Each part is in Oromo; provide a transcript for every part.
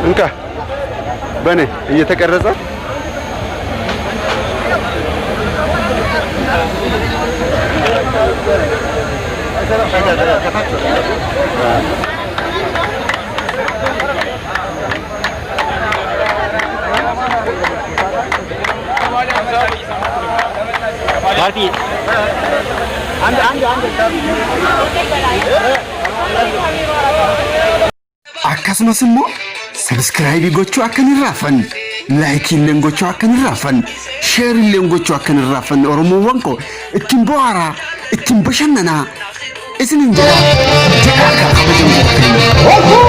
እንካ በኔ እየተቀረጸ Parti. Ande. Akkasumas immoo subscribe gochuu akka hin raafanne, like illee gochuu akka hin raafanne, share illee gochuu akka hin raafanne Oromoowwan koo ittiin bohaaraa, ittiin bashannanaa isinin jedha akka kabajamu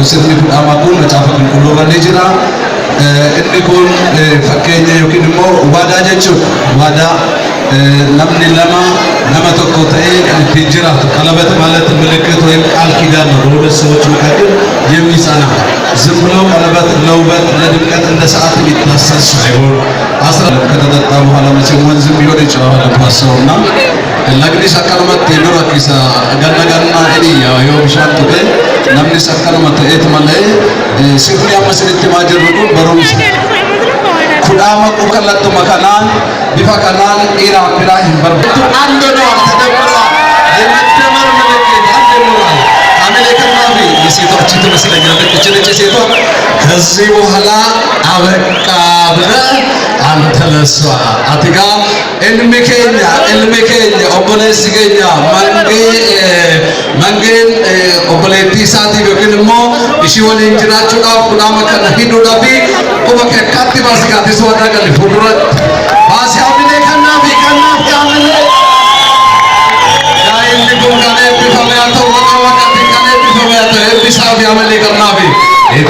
sirni amakuun macaafa qulqulluufamee jira. Inni kun fakkeenya yookiin immoo waadaa jechuudha. Waadaa namni lama nama tokko ta'ee kan ittiin jiraatu ቀለበት ማለት ምልክት ወይም ቃል ኪዳን ነው በሁለት ሰዎች መካከል የሚጸና ዝም ብሎ ቀለበት ለውበት ለድምቀት እንደ ሰዓት የሚታሰር ሳይሆን አስራ ከተጠጣ በኋላ መቼም ወንዝም ቢሆን ይጨዋል ኳሰውና lagni sakkalumatti yeroo rakkisa ganna hiriyaa yoo bishaan tuqe namni sakkalumatti ta'eetu malee sirni amma sirriitti maa jirru kun barumsa kudhaama quuqallattuma kanaan bifa kanaan dhiiraa biraa hin barbaadu. Ando ነው ተደምራ የመደመር ምልክት አንድ ሞራል አሜሪካና የሴቶች ትመስለኛለች እችልች ሴቷ ከዚህ በኋላ አበቃ ብለህ አንተ ለሷ አትጋ ilmi keenya obboleessi keenya mangeen obboleettii isaatiif yookiin immoo ishii waliin jiraachuudhaaf kudhaama kana hidhuudhaaf quba keekkaatti baasgaattis warra galli fuulduratti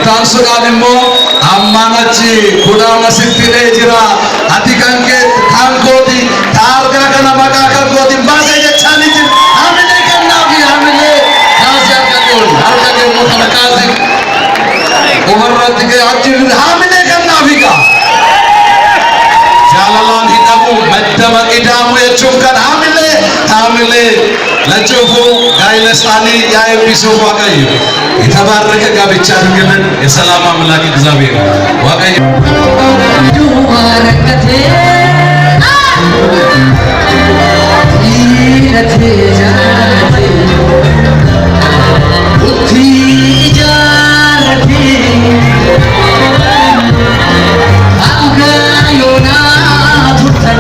taansuudhaan immoo ammaan achi kudhaama sitti jira ati kan kee kan kooti taargaa kana maqaa kan kootiin baasee jechaanii jiru hamilee kennaafi hamilee kaasii harka kee immoo kana kaasii umarratti kee achiin hamilee kennaafi gaa jaalalaan hidhamu maddama idaamu jechuun kan hamilee ለጭፉ ጋይለሳኒ ያይቢሱ ዋቀይ የተባረከ ጋብቻ አድርገን የሰላም አምላክ እግዚአብሔር ዋቀይ ዱማረከቴ ይነቴ ጃቴ ኡቲ ጃረቴ አንጋዮና ቱተን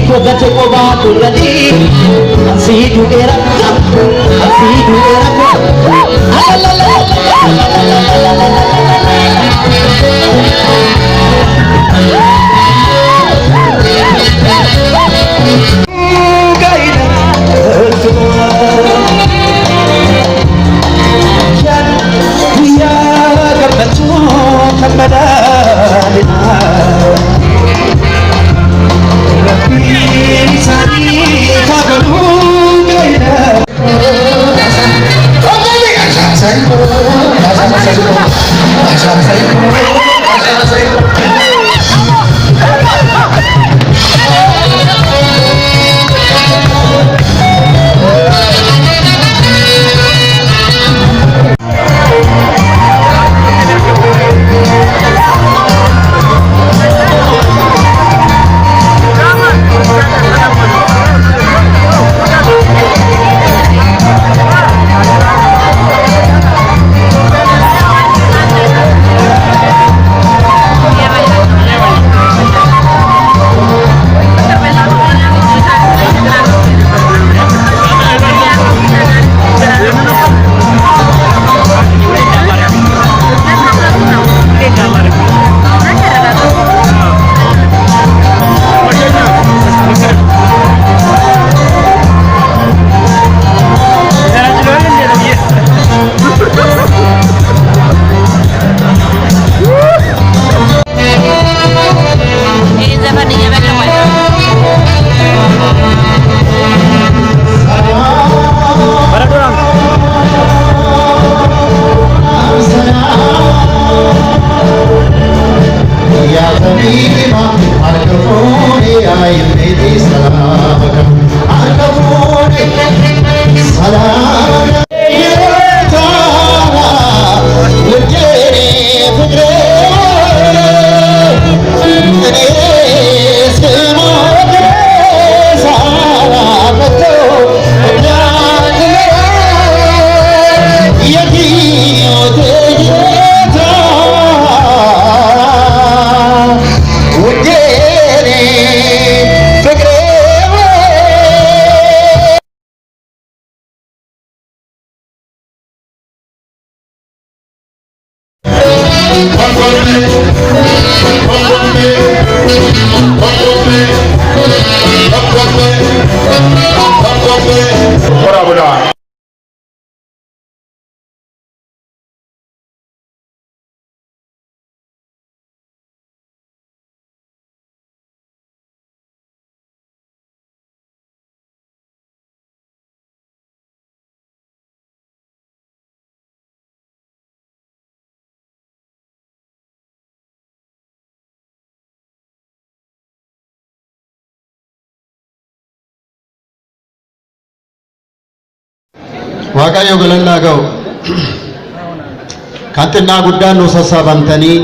ko gate ko ba turani si du era ko waaqayyo galannaa ga'u kan xinnaa guddaan nu sassaabamtanii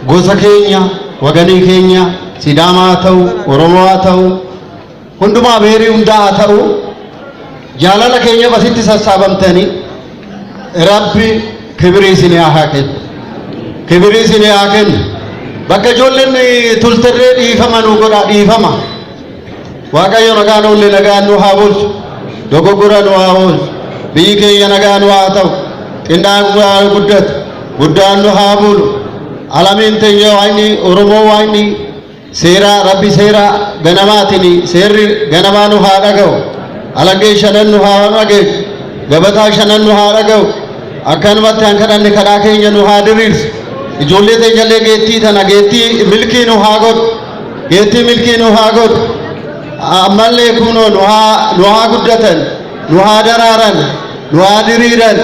gosa keenya waganii keenya sidaamaa haa ta'u oromoo haa ta'u hundumaa beerii hundaa haa ta'u jaalala keenya basitti sassaabamtanii rabbi kibirii isinii haa kennu kibirii isinii haa kennu bakka ijoolleen tultirree dhiifama nu godhaa dhiifama waaqayyo nagaan oolle nagaan nu haa bulchu dogoggora nu haa oolchu biyyi keenya nagaan nu haa ta'u xinnaan guddatu guddaan nu haa bulu alamiin teenya waayni oromoo waayni seeraa rabbi seeraa ganamaatiin seerri ganamaa nu haa dhaga'u alangee shanan nu haa dhaga'u gabataa shanan nu haa dhaga'u akkanumatti han kadhanne kadhaa keenya nu haa diriirsu ijoollee teenyallee geettii tana geettii milkii nu haa godhu geettii milkii nu haa godhu ammallee kunoo nu haa guddatan nu haa daraaran nu haa diriiran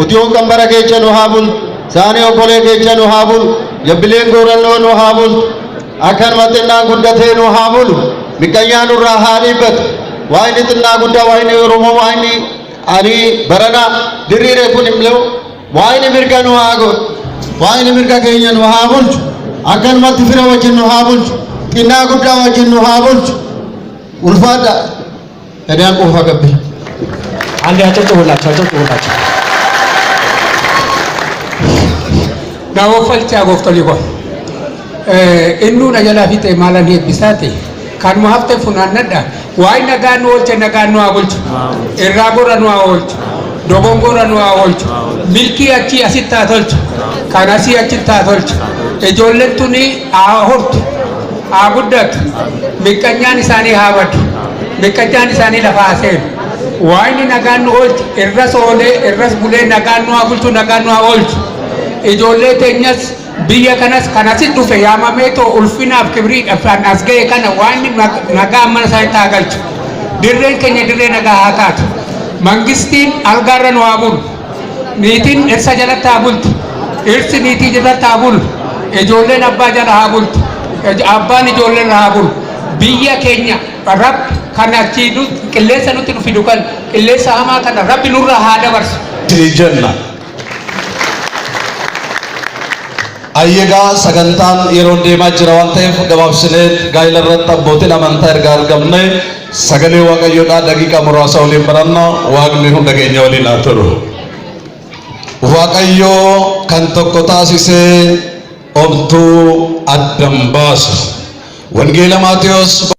utiyoon qambara keessa nu haa bulu saanii okkolee keessa nu haa bulu jabbileen goorannoo nu haa bulu akkanumatti xinnaan guddatee nu haa bulu miqqayyaan nurraa haa dhiibbatu waayini xinnaa guddaa waayini oromoo waayini ani barana diriire kun immoo waayini mirga nu haa godhu waayini mirga keenya nu haa bulchu akkanumatti fira wajjin nu haa bulchu xinnaa guddaa wajjin nu haa bulchu ulfaadha edaan qofa qabbe አንዴ አጨብጭቡላቸው Naawwaffalchaa gooftolii kun innuu dhajalaa fi ta'e maalan eebbisaati kan mu hafte funaannadha waa'ee nagaa nu oolche nagaa nu haa bulchu irraa bora nu haa oolchu dogongora nu haa oolchu milkii achii asitti haa tolchu kan asii achitti haa tolchu ijoolleen tuni haa hortu haa guddatu miqqanyaan isaanii haa badu miqqanyaan isaanii lafa haa seenu waa'ee nagaan nu oolche irras oolee irras bulee nagaan nu haa bulchu nagaan nu haa oolchu ijoollee teenyas biyya kanas kanasitti dhufe yaamameetoo ulfinaaf kibriidhaaf as ga'e kana waan nagaa mana isaanitti haa galchu dirreen keenya dirree nagaa haa taatu mangistiin algaarra nu haa bulu niitiin dhirsa jalatti haa bultu dhirsi niitii jalatti haa bulu ijoolleen abbaa jala haa bultu abbaan ijoolleen haa bulu biyya keenya rabbi kan achii qilleensa nutti dhufidu kan qilleensa hamaa kana rabbi nurra haa dabarsu. jenna. Ayyaga sagantaan yeroo deemaa jira waan ta'eef gabaabsinee gaa'ela irratti abbootiin amantaa erga argamne sagalee waaqayyoodhaa daqiiqaa muraasa waliin baranna waaqni hunda keenya waliin haa turu. Waaqayyoo kan tokko taasisee omtuu addan baasu. Wangeela Maatiyos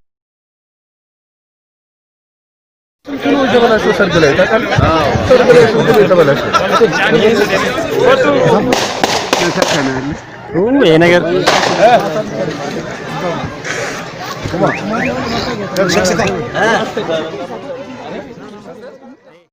ये नगर